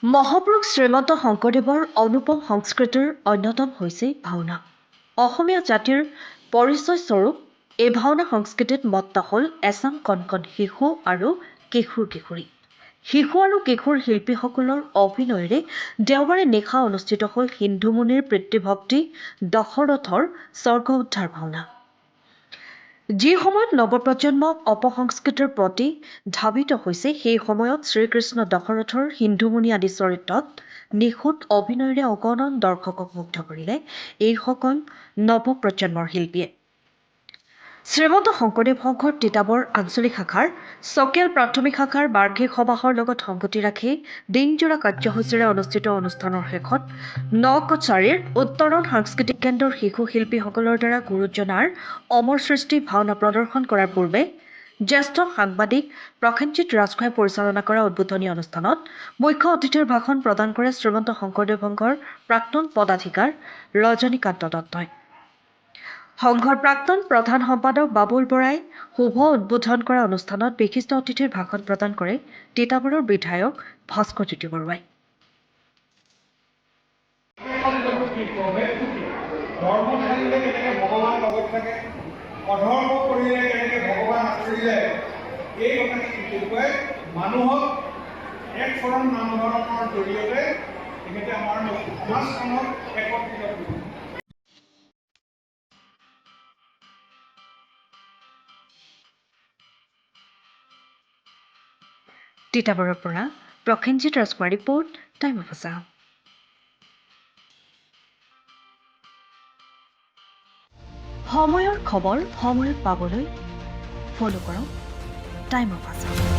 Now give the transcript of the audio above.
মহাপুৰুষ শ্ৰীমন্ত শংকৰদেৱৰ অনুপম সংস্কৃতিৰ অন্যতম হৈছে ভাওনা। অসমীয়া জাতিৰ পৰিচয়স্বৰূপ এই ভাওনা সংস্কৃতিত মত্ত হ'ল এচাম কণ কণ শিশু আৰু কিশোৰ-কিশোৰী। শিশু আৰু কিশোৰ শিল্পীসকলৰ অভিনয়েৰে দেওবাৰে নিশা অনুষ্ঠিত হ'ল সিন্ধুমুনিৰ পিতৃভক্তি দশৰথৰ স্বৰ্গ উদ্ধাৰ ভাওনা। যি সময়ত নৱপ্ৰজন্মক অপসংস্কৃতিৰ প্ৰতি ধাবিত হৈছে, সেই সময়ত শ্ৰীকৃষ্ণ দশৰথৰ সিন্ধুমুনি আদি চৰিত্ৰত নিখুঁত অভিনয়েৰে অগণন দৰ্শকক মুগ্ধ কৰিলে এইসকল নৱপ্ৰজন্মৰ শিল্পীয়ে। শ্ৰীমন্ত শংকৰদেৱ সংঘৰ তিতাবৰ আঞ্চলিক শাখাৰ ছকিয়াল প্ৰাথমিক শাখাৰ বাৰ্ষিক সমাৰোহৰ লগত সংগতি ৰাখি দিনজোৰা কাৰ্যসূচীৰে অনুষ্ঠিত অনুষ্ঠানৰ শেষত নকছাৰীৰ উত্তৰণ সাংস্কৃতিক কেন্দ্ৰৰ শিশু শিল্পীসকলৰ দ্বাৰা গুৰুজনাৰ অমৰ সৃষ্টি ভাওনা প্ৰদৰ্শন কৰাৰ পূৰ্বে জ্যেষ্ঠ সাংবাদিক প্ৰসেনজিৎ ৰাজখোৱাই পৰিচালনা কৰা উদ্বোধনী অনুষ্ঠানত মুখ্য অতিথিৰ ভাষণ প্ৰদান কৰে শ্ৰীমন্ত শংকৰদেৱ সংঘৰ প্ৰাক্তন পদাধিকাৰ ৰজনীকান্ত দত্তই। সংঘৰ প্ৰাক্তন প্ৰধান সম্পাদক বাবুল বৰাই শুভ উদ্বোধন কৰা অনুষ্ঠানত বিশিষ্ট অতিথিৰ ভাষণ প্ৰদান কৰে তিতাবৰৰ বিধায়ক ভাস্কৰজ্যোতি বৰুৱাই। মানুহক এক শৰণ নামধৰণৰ জৰিয়তে তেখেতে আমাৰ সমাজখনক একত্ৰিত কৰিব। তিতাবৰৰ পৰা প্ৰসেনজিৎ ৰাজখোৱাৰ ৰিপৰ্ট, টাইম অফ আছাম। সময়ৰ খবৰ সময়ত পাবলৈ ফ'ল' কৰক টাইম অফ আছাম।